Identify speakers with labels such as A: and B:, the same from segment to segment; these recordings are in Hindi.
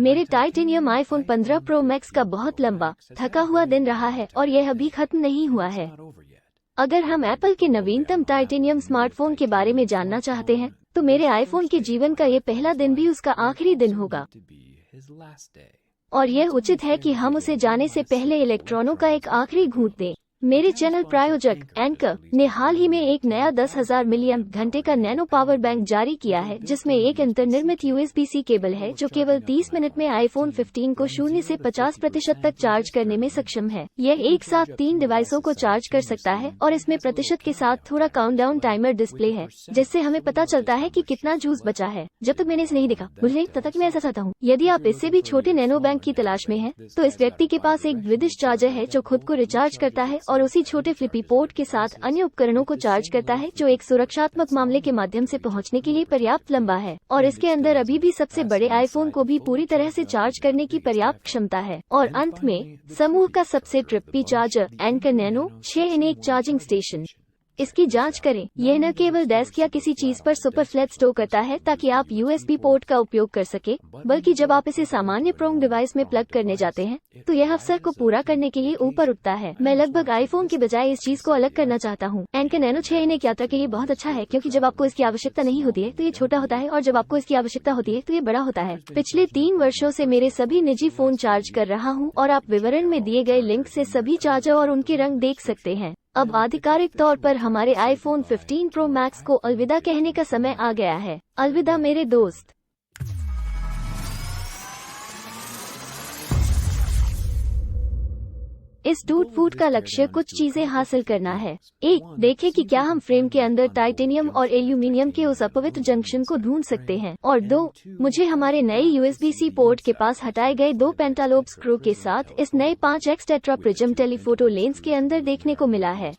A: मेरे टाइटेनियम आईफोन 15 प्रो मैक्स का बहुत लंबा थका हुआ दिन रहा है और यह अभी खत्म नहीं हुआ है। अगर हम एप्पल के नवीनतम टाइटेनियम स्मार्टफोन के बारे में जानना चाहते हैं तो मेरे आईफोन के जीवन का ये पहला दिन भी उसका आखिरी दिन होगा। और यह उचित है कि हम उसे जाने से पहले इलेक्ट्रॉनों का एक आखिरी घूंट दें। मेरे चैनल प्रायोजक एंकर ने हाल ही में एक नया 10,000 मिलियन घंटे का नैनो पावर बैंक जारी किया है, जिसमें एक अंतर्निर्मित USB-C केबल है जो केवल 30 मिनट में आईफोन 15 को 0 से 50% तक चार्ज करने में सक्षम है। यह एक साथ 3 डिवाइसों को चार्ज कर सकता है और इसमें प्रतिशत के साथ थोड़ा काउंटडाउन टाइमर डिस्प्ले है, जिससे हमें पता चलता है कि कितना जूस बचा है। जब तक मैंने इसे नहीं देखा मुझे नहीं पता कि मैं ऐसा चाहता हूँ। यदि आप इससे भी छोटे नैनो बैंक की तलाश में हैं, तो इस व्यक्ति के पास एक द्विदिश चार्जर है जो खुद को रिचार्ज करता है और उसी छोटे फ्लिपी पोर्ट के साथ अन्य उपकरणों को चार्ज करता है, जो एक सुरक्षात्मक मामले के माध्यम से पहुंचने के लिए पर्याप्त लंबा है। और इसके अंदर अभी भी सबसे बड़े आईफोन को भी पूरी तरह से चार्ज करने की पर्याप्त क्षमता है। और अंत में समूह का सबसे ट्रिपी चार्जर एंकर नैनो 6 इन 1 चार्जिंग स्टेशन। इसकी जांच करें। यह न केवल डेस्क या किसी चीज पर सुपर फ्लैट स्टोर करता है ताकि आप USB पोर्ट का उपयोग कर सके, बल्कि जब आप इसे सामान्य प्रोंग डिवाइस में प्लग करने जाते हैं तो यह अवसर को पूरा करने के लिए ऊपर उठता है। मैं लगभग आईफोन के बजाय इस चीज को अलग करना चाहता हूँ। एंकर नैनो 6 इन 1 यात्रा के लिए बहुत अच्छा है, क्योंकि जब आपको इसकी आवश्यकता नहीं होती है तो ये छोटा होता है और जब आपको इसकी आवश्यकता होती है तो ये बड़ा होता है। पिछले 3 वर्षों से मेरे सभी निजी फोन चार्ज कर रहा हूँ और आप विवरण में दिए गए लिंक से सभी चार्जर और उनके रंग देख सकते हैं। अब आधिकारिक तौर पर हमारे आईफोन 15 प्रो मैक्स को अलविदा कहने का समय आ गया है। अलविदा मेरे दोस्त। इस टूट फूट का लक्ष्य कुछ चीजें हासिल करना है। 1. देखें कि क्या हम फ्रेम के अंदर टाइटेनियम और एल्यूमिनियम के उस अपवित्र जंक्शन को ढूंढ सकते हैं। और 2. मुझे हमारे नए USB-C पोर्ट के पास हटाए गए 2 पेंटालोब स्क्रू के साथ इस नए 5x tetra prism telephoto lens के अंदर देखने को मिला है।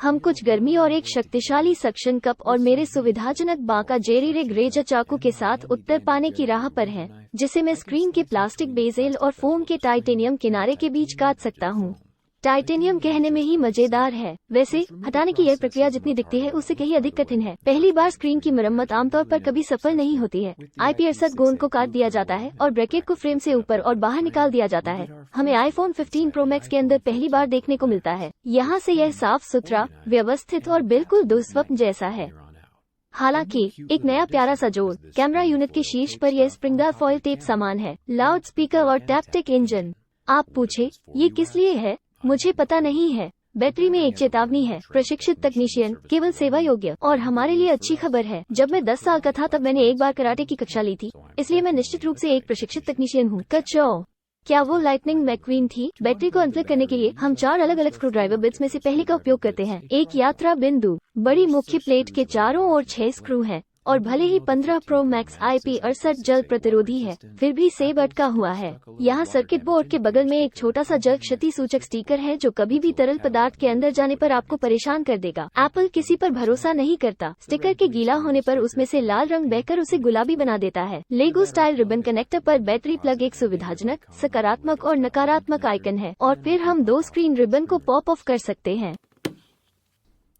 A: हम कुछ गर्मी और एक शक्तिशाली सक्शन कप और मेरे सुविधाजनक बांका जेरी रिग रेजर चाकू के साथ उत्तर पाने की राह पर हैं, जिसे मैं स्क्रीन के प्लास्टिक बेजेल और फोम के टाइटेनियम किनारे के बीच काट सकता हूँ। टाइटेनियम कहने में ही मजेदार है। वैसे हटाने की यह प्रक्रिया जितनी दिखती है उससे कहीं अधिक कठिन है। पहली बार स्क्रीन की मरम्मत आमतौर पर कभी सफल नहीं होती है। IP68 गोंद को काट दिया जाता है और ब्रैकेट को फ्रेम से ऊपर और बाहर निकाल दिया जाता है। हमें आईफोन 15 प्रो मैक्स के अंदर पहली बार देखने को मिलता है। यहाँ से यह साफ सुथरा, व्यवस्थित और बिल्कुल दुस्वप्न जैसा है। हालांकि एक नया प्यारा सा जोड़, कैमरा यूनिट के शीर्ष पर यह स्प्रिंगदार फॉयल टेप सामान है, लाउड स्पीकर और टैप्टिक इंजन। आप पूछे ये किस लिए है? मुझे पता नहीं है। बैटरी में एक चेतावनी है, प्रशिक्षित तकनीशियन, केवल सेवा योग्य। और हमारे लिए अच्छी खबर है, जब मैं 10 साल का था तब मैंने एक बार कराटे की कक्षा ली थी, इसलिए मैं निश्चित रूप से एक प्रशिक्षित तकनीशियन हूँ। कचो क्या वो लाइटनिंग मैक्वीन थी? बैटरी को अनप्लग करने के लिए हम 4 अलग अलग स्क्रू ड्राइवर बिट्स में से पहले का उपयोग करते हैं। एक यात्रा बिंदु, बड़ी मुख्य प्लेट के चारों ओर 6 स्क्रू हैं। और भले ही 15 प्रो मैक्स IP68 जल प्रतिरोधी है, फिर भी सेब अटका हुआ है। यहाँ सर्किट बोर्ड के बगल में एक छोटा सा जल क्षति सूचक स्टिकर है जो कभी भी तरल पदार्थ के अंदर जाने पर आपको परेशान कर देगा। एप्पल किसी पर भरोसा नहीं करता। स्टिकर के गीला होने पर उसमें से लाल रंग बहकर उसे गुलाबी बना देता है। लेगो स्टाइल रिबन कनेक्टर पर बैटरी प्लग एक सुविधाजनक, सकारात्मक और नकारात्मक आइकन है, और फिर हम 2 स्क्रीन रिबन को पॉप ऑफ कर सकते हैं।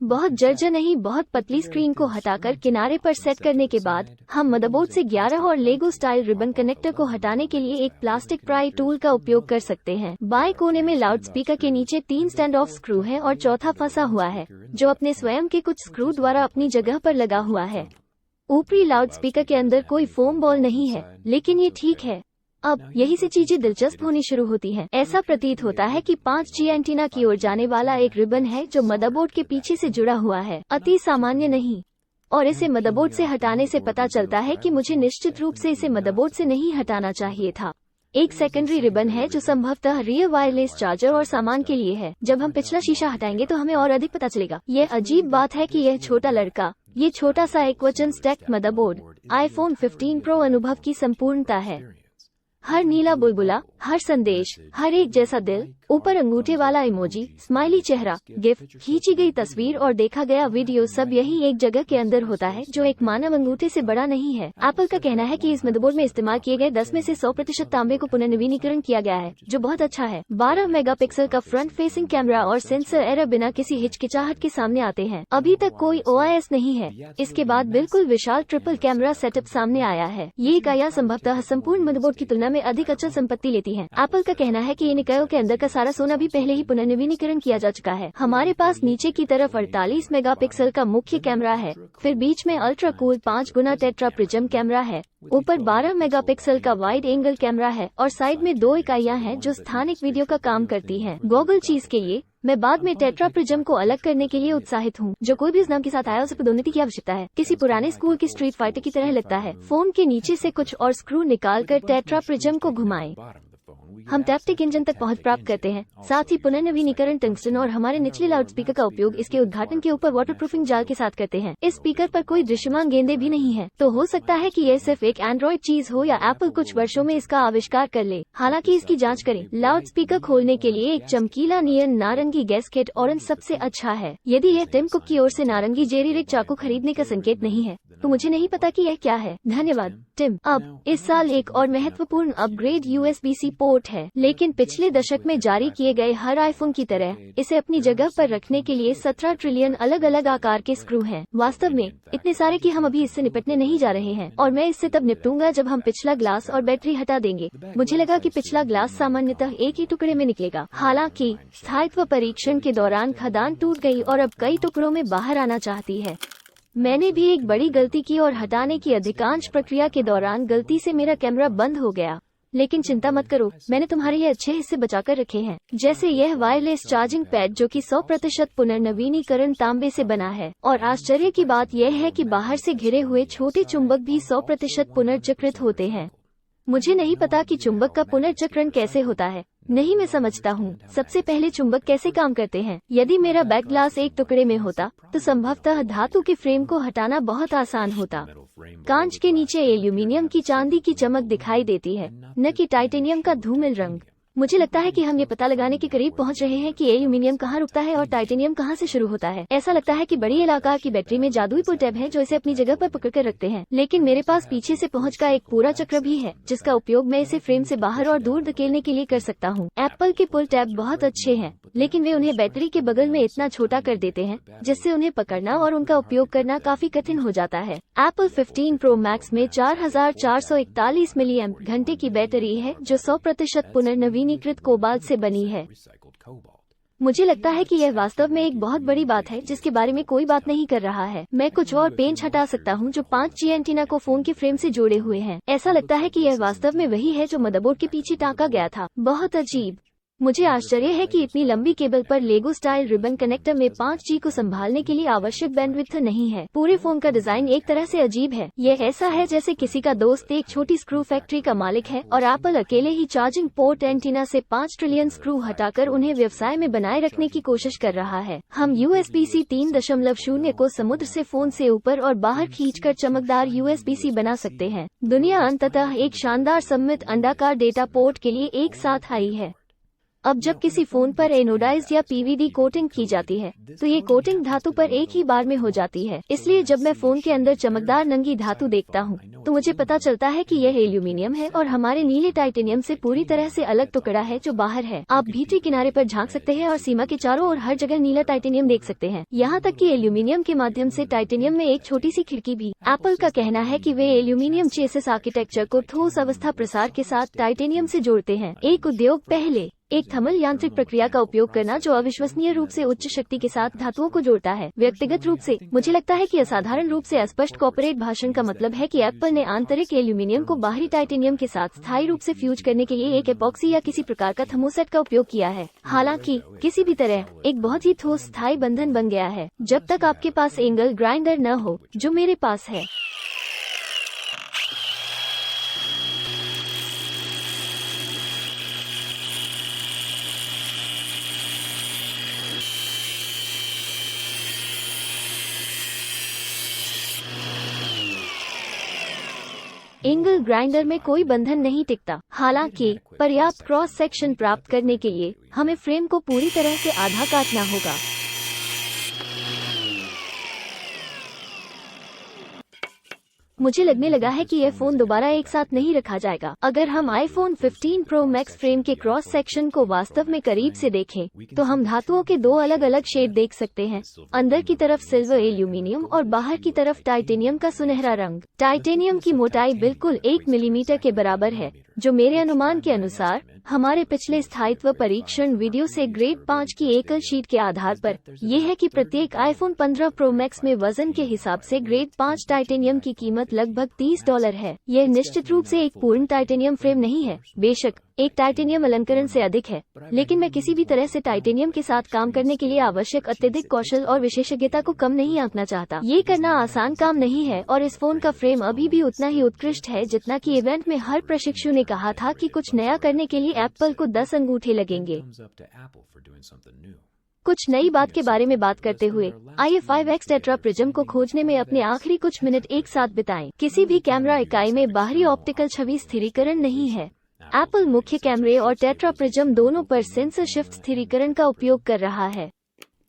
A: बहुत जर्जर नहीं, बहुत पतली स्क्रीन को हटाकर किनारे पर सेट करने के बाद हम मदरबोर्ड से 11 और लेगो स्टाइल रिबन कनेक्टर को हटाने के लिए एक प्लास्टिक प्राई टूल का उपयोग कर सकते हैं। बाएं कोने में लाउड स्पीकर के नीचे 3 स्टैंड ऑफ स्क्रू है और चौथा फंसा हुआ है, जो अपने स्वयं के कुछ स्क्रू द्वारा अपनी जगह पर लगा हुआ है। ऊपरी लाउड स्पीकर के अंदर कोई फोम बॉल नहीं है, लेकिन ये ठीक है। अब यही से चीजें दिलचस्प होनी शुरू होती हैं। ऐसा प्रतीत होता है कि 5G एंटीना की ओर जाने वाला एक रिबन है जो मदरबोर्ड के पीछे से जुड़ा हुआ है। अति सामान्य नहीं, और इसे मदरबोर्ड से हटाने से पता चलता है कि मुझे निश्चित रूप से इसे मदरबोर्ड से नहीं हटाना चाहिए था। एक सेकेंडरी रिबन है जो संभवतः रियर वायरलेस चार्जर और सामान के लिए है। जब हम पिछला शीशा हटाएंगे तो हमें और अधिक पता चलेगा। यह अजीब बात है कि यह छोटा लड़का, ये छोटा सा एकवचन स्टैक्ड मदरबोर्ड आईफोन 15 प्रो अनुभव की संपूर्णता है। हर नीला बुलबुला, हर संदेश, हर एक जैसा दिल, ऊपर अंगूठे वाला इमोजी, स्माइली चेहरा, गिफ, खींची गई तस्वीर और देखा गया वीडियो सब यही एक जगह के अंदर होता है जो एक मानव अंगूठे से बड़ा नहीं है। एप्पल का कहना है कि इस मदरबोर्ड में इस्तेमाल किए गए 10 में से 100% तांबे को पुनर्नवीनीकरण किया गया है, जो बहुत अच्छा है। 12 मेगापिक्सल का फ्रंट फेसिंग कैमरा और सेंसर एरर बिना किसी हिचकिचाहट के सामने आते हैं। अभी तक कोई OIS नहीं है। इसके बाद बिल्कुल विशाल ट्रिपल कैमरा सेटअप सामने आया है। ये इकाइयां संभवतः संपूर्ण मदरबोर्ड की तुलना में अधिक अचल संपत्ति लेती हैं। एप्पल का कहना है कि इन इकाइयों के अंदर का सारा सोना भी पहले ही पुनर्नवीनीकरण किया जा चुका है। हमारे पास नीचे की तरफ 48 मेगापिक्सल का मुख्य कैमरा है, फिर बीच में अल्ट्रा कूल 5 गुना टेट्रा प्रिज्म कैमरा है, ऊपर 12 मेगापिक्सल का वाइड एंगल कैमरा है और साइड में 2 इकाइयां हैं जो स्थानिक वीडियो का काम करती हैं। गॉगल चीज के लिए मैं बाद में टेट्रा प्रिज्म को अलग करने के लिए उत्साहित हूँ। जो कोई भी इस नाम के साथ आया उसे पदोन्नति की आवश्यकता है। किसी पुराने स्कूल की स्ट्रीट फाइटर की तरह लगता है। फोन के नीचे से कुछ और स्क्रू निकालकर टेट्रा प्रिज्म को घुमाएं। हम टैप्टिक इंजन तक पहुंच प्राप्त करते हैं, साथ ही पुनर्नवीनीकरण टंगस्टन और हमारे निचले लाउडस्पीकर का उपयोग इसके उद्घाटन के ऊपर वाटरप्रूफिंग जाल के साथ करते हैं। इस स्पीकर पर कोई दृश्यमान गेंदें भी नहीं है, तो हो सकता है कि यह सिर्फ एक एंड्रॉइड चीज हो या एप्पल कुछ वर्षों में इसका आविष्कार कर ले। हालांकि इसकी जांच करें। लाउडस्पीकर खोलने के लिए एक चमकीला नियन नारंगी गैस्केट ऑरेंज सबसे अच्छा है। यदि यह टिम कुक की ओर से नारंगी जेरी रिग चाकू खरीदने का संकेत नहीं है तो मुझे नहीं पता कि यह क्या है। धन्यवाद टिम। अब इस साल एक और महत्वपूर्ण अपग्रेड USB-C पोर्ट है, लेकिन पिछले दशक में जारी किए गए हर आईफोन की तरह इसे अपनी जगह पर रखने के लिए 17 ट्रिलियन अलग अलग आकार के स्क्रू हैं। वास्तव में इतने सारे कि हम अभी इससे निपटने नहीं जा रहे हैं और मैं इससे तब निपटूंगा जब हम पिछला ग्लास और बैटरी हटा देंगे। मुझे लगा कि पिछला ग्लास सामान्यतः एक ही टुकड़े में निकलेगा। हालांकि स्थायित्व परीक्षण के दौरान खदान टूट गई और अब कई टुकड़ों में बाहर आना चाहती है। मैंने भी एक बड़ी गलती की और हटाने की अधिकांश प्रक्रिया के दौरान गलती से मेरा कैमरा बंद हो गया। लेकिन चिंता मत करो, मैंने तुम्हारे ये अच्छे हिस्से बचाकर रखे हैं, जैसे यह वायरलेस चार्जिंग पैड जो कि 100% पुनर्नवीनीकरण तांबे से बना है। और आश्चर्य की बात यह है कि बाहर से घिरे हुए छोटे चुंबक भी 100% पुनर्चक्रित होते हैं। मुझे नहीं पता कि चुंबक का पुनर्चक्रण कैसे होता है। नहीं, मैं समझता हूँ। सबसे पहले चुंबक कैसे काम करते हैं। यदि मेरा बैक ग्लास एक टुकड़े में होता तो संभवतः धातु के फ्रेम को हटाना बहुत आसान होता। कांच के नीचे एल्यूमीनियम की चांदी की चमक दिखाई देती है, न कि टाइटेनियम का धूमिल रंग। मुझे लगता है कि हम ये पता लगाने के करीब पहुंच रहे हैं कि एल्यूमीनियम कहाँ रुकता है और टाइटेनियम कहाँ से शुरू होता है। ऐसा लगता है कि बड़ी इलाका की बैटरी में जादुई पुल टैब है जो इसे अपनी जगह पर पकड़कर रखते हैं। लेकिन मेरे पास पीछे से पहुंच का एक पूरा चक्र भी है जिसका उपयोग मैं इसे फ्रेम से बाहर और दूर धकेलने के लिए कर सकता हूँ। एप्पल के पुल टैब बहुत अच्छे हैं, लेकिन वे उन्हें बैटरी के बगल में इतना छोटा कर देते हैं जिससे उन्हें पकड़ना और उनका उपयोग करना काफी कठिन हो जाता है। एप्पल 15 प्रो मैक्स में 4441 मिलीएम्प घंटे की बैटरी है जो 100% पुनर्नवीनीकृत कोबाल्ट से बनी है। मुझे लगता है कि यह वास्तव में एक बहुत बड़ी बात है जिसके बारे में कोई बात नहीं कर रहा है। मैं कुछ और पेंच हटा सकता हूं जो 5G एंटीना को फोन के फ्रेम से जोड़े हुए हैं। ऐसा लगता है कि यह वास्तव में वही है जो मदरबोर्ड के पीछे टाँका गया था। बहुत अजीब। मुझे आश्चर्य है कि इतनी लंबी केबल पर लेगो स्टाइल रिबन कनेक्टर में 5G को संभालने के लिए आवश्यक बैंडविड्थ नहीं है। पूरे फोन का डिजाइन एक तरह से अजीब है। यह ऐसा है जैसे किसी का दोस्त एक छोटी स्क्रू फैक्ट्री का मालिक है और एप्पल अकेले ही चार्जिंग पोर्ट एंटीना से 5 ट्रिलियन स्क्रू हटाकर उन्हें व्यवसाय में बनाए रखने की कोशिश कर रहा है। हम USB-C 3.0 को समुद्र से फोन से ऊपर और बाहर खींचकर चमकदार USB-C बना सकते हैं। दुनिया अंततः एक शानदार सममित अंडाकार डेटा पोर्ट के लिए एक साथ आई है। अब जब किसी फोन पर एनोडाइज्ड या PVD कोटिंग की जाती है तो ये कोटिंग धातु पर एक ही बार में हो जाती है। इसलिए जब मैं फोन के अंदर चमकदार नंगी धातु देखता हूँ तो मुझे पता चलता है कि यह एल्यूमीनियम है और हमारे नीले टाइटेनियम से पूरी तरह से अलग टुकड़ा है जो बाहर है। आप भीतरी किनारे पर झांक सकते हैं और सीमा के चारों ओर हर जगह नीला टाइटेनियम देख सकते हैं, यहाँ तक कि एल्यूमीनियम के माध्यम से टाइटेनियम में एक छोटी सी खिड़की भी। एप्पल का कहना है कि वे एल्यूमीनियम चेसिस आर्किटेक्चर को ठोस अवस्था प्रसार के साथ टाइटेनियम से जोड़ते हैं। एक उद्योग पहले एक थर्मल यांत्रिक प्रक्रिया का उपयोग करना जो अविश्वसनीय रूप से उच्च शक्ति के साथ धातुओं को जोड़ता है। व्यक्तिगत रूप से मुझे लगता है कि असाधारण रूप से अस्पष्ट कॉर्पोरेट भाषण का मतलब है कि एप्पल ने आंतरिक एल्यूमीनियम को बाहरी टाइटेनियम के साथ स्थायी रूप से फ्यूज करने के लिए एक एपॉक्सी या किसी प्रकार का थर्मोसेट का उपयोग किया है। हालांकि किसी भी तरह एक बहुत ही ठोस स्थायी बंधन बन गया है जब तक आपके पास एंगल ग्राइंडर न हो, जो मेरे पास है। एंगल ग्राइंडर में कोई बंधन नहीं टिकता। हालांकि पर्याप्त क्रॉस सेक्शन प्राप्त करने के लिए हमें फ्रेम को पूरी तरह से आधा काटना होगा। मुझे लगने लगा है कि यह फोन दोबारा एक साथ नहीं रखा जाएगा। अगर हम आईफोन 15 प्रो मैक्स फ्रेम के क्रॉस सेक्शन को वास्तव में करीब से देखें तो हम धातुओं के दो अलग अलग शेड देख सकते हैं। अंदर की तरफ सिल्वर एल्यूमिनियम और बाहर की तरफ टाइटेनियम का सुनहरा रंग। टाइटेनियम की मोटाई बिल्कुल 1 मिलीमीटर के बराबर है, जो मेरे अनुमान के अनुसार हमारे पिछले स्थायित्व परीक्षण वीडियो से ग्रेड 5 की एकल शीट के आधार पर ये है कि प्रत्येक आईफोन 15 प्रो मैक्स में वजन के हिसाब से ग्रेड 5 टाइटेनियम की कीमत लगभग $30 है। यह निश्चित रूप से एक पूर्ण टाइटेनियम फ्रेम नहीं है, बेशक एक टाइटेनियम अलंकरण से अधिक है, लेकिन मैं किसी भी तरह से टाइटेनियम के साथ काम करने के लिए आवश्यक अत्यधिक कौशल और विशेषज्ञता को कम नहीं आंकना चाहता। ये करना आसान काम नहीं है और इस फोन का फ्रेम अभी भी उतना ही उत्कृष्ट है जितना कि इवेंट में हर प्रशिक्षु ने कहा था कि कुछ नया करने के लिए एप्पल को 10 अंगूठे लगेंगे। कुछ नई बात के बारे में बात करते हुए आइए 5x टेट्रा प्रिज्म को खोजने में अपने आखिरी कुछ मिनट एक साथ बिताएं। किसी भी कैमरा इकाई में बाहरी ऑप्टिकल छवि स्थिरीकरण नहीं है। एप्पल मुख्य कैमरे और टेट्रा प्रिज्म दोनों पर सेंसर शिफ्ट स्थिरीकरण का उपयोग कर रहा है।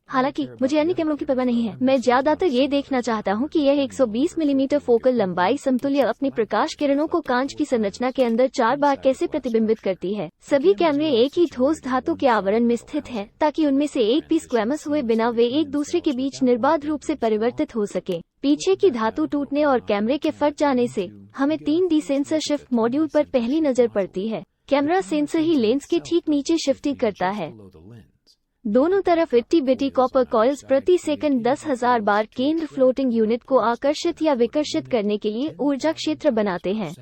A: हालांकि मुझे अन्य कैमरों की परवाह नहीं है। मैं ज्यादातर ये देखना चाहता हूँ कि यह 120 मिलीमीटर फोकल लंबाई समतुल्य अपनी प्रकाश किरणों को कांच की संरचना के अंदर 4 बार कैसे प्रतिबिंबित करती है। सभी कैमरे एक ही ठोस धातु के आवरण में स्थित हैं, ताकि उनमें से एक भी स्क्वैमस हुए बिना वे एक दूसरे के बीच निर्बाध रूप से परिवर्तित हो सके। पीछे की धातु टूटने और कैमरे के फट जाने से हमें 3D सेंसर शिफ्ट मॉड्यूल पर पहली नजर पड़ती है। कैमरा सेंसर ही लेंस के ठीक नीचे शिफ्टिंग करता है। दोनों तरफ इट्टी बिटी कॉपर कॉइल्स प्रति सेकंड 10,000 बार केंद्र फ्लोटिंग यूनिट को आकर्षित या विकर्षित करने के लिए ऊर्जा क्षेत्र बनाते हैं।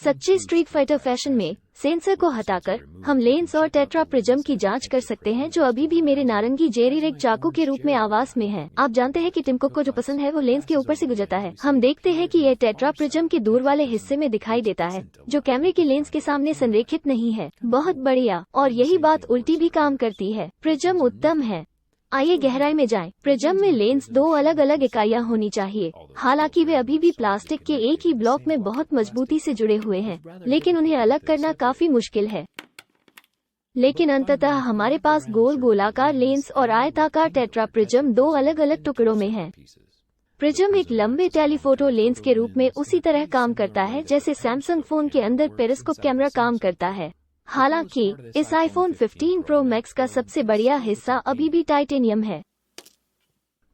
A: सच्चे स्ट्रीट फाइटर फैशन में सेंसर को हटाकर हम लेंस और टेट्रा प्रिज्म की जांच कर सकते हैं, जो अभी भी मेरे नारंगी जेरी रिग चाकू के रूप में आवास में है। आप जानते हैं कि टिम कुक को जो पसंद है वो लेंस के ऊपर से गुजरता है। हम देखते हैं कि यह टेट्रा प्रिज्म के दूर वाले हिस्से में दिखाई देता है, जो कैमरे के लेंस के सामने संरेखित नहीं है। बहुत बढ़िया, और यही बात उल्टी भी काम करती है। प्रिज्म उत्तम है। आइए गहराई में जाएं। प्रिज्म में लेंस 2 अलग अलग इकाइयां होनी चाहिए। हालांकि वे अभी भी प्लास्टिक के एक ही ब्लॉक में बहुत मजबूती से जुड़े हुए हैं, लेकिन उन्हें अलग करना काफी मुश्किल है। लेकिन अंततः हमारे पास गोल गोलाकार लेंस और आयताकार टेट्रा प्रिज्म 2 अलग अलग टुकड़ों में है। प्रिज्म एक लंबे टेलीफोटो लेंस के रूप में उसी तरह काम करता है जैसे सैमसंग फोन के अंदर पेरिस्कोप कैमरा काम करता है। हालांकि इस आईफोन 15 प्रो मैक्स का सबसे बढ़िया हिस्सा अभी भी टाइटेनियम है।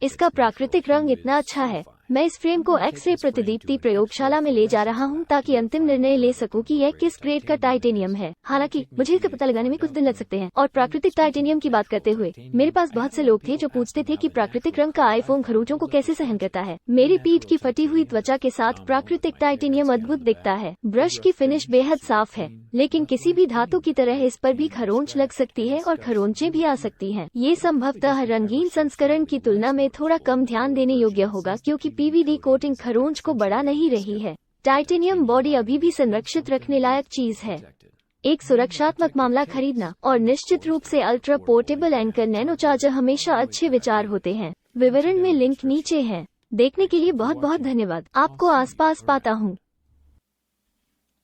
A: इसका प्राकृतिक रंग इतना अच्छा है। मैं इस फ्रेम को एक्स-रे प्रतिदीप्ति प्रयोगशाला में ले जा रहा हूं ताकि अंतिम निर्णय ले सकूं कि यह किस ग्रेड का टाइटेनियम है। हालांकि मुझे इसका पता लगाने में कुछ दिन लग सकते हैं। और प्राकृतिक टाइटेनियम की बात करते हुए मेरे पास बहुत से लोग थे जो पूछते थे कि प्राकृतिक रंग का आईफोन खरोंचों को कैसे सहन करता है। मेरी पीठ की फटी हुई त्वचा के साथ प्राकृतिक टाइटेनियम अद्भुत दिखता है। ब्रश की फिनिश बेहद साफ है, लेकिन किसी भी धातु की तरह इस पर भी खरोंच लग सकती है और खरोंचें भी आ सकती हैं। ये संभवतः रंगीन संस्करण की तुलना में थोड़ा कम ध्यान देने योग्य होगा, क्योंकि पीवीडी कोटिंग खरोंच को बढ़ा नहीं रही है। टाइटेनियम बॉडी अभी भी संरक्षित रखने लायक चीज है। एक सुरक्षात्मक मामला खरीदना और निश्चित रूप से ultra portable anchor nano charger हमेशा अच्छे विचार होते हैं। विवरण में लिंक नीचे है। देखने के लिए बहुत बहुत धन्यवाद। आपको आसपास पाता हूँ।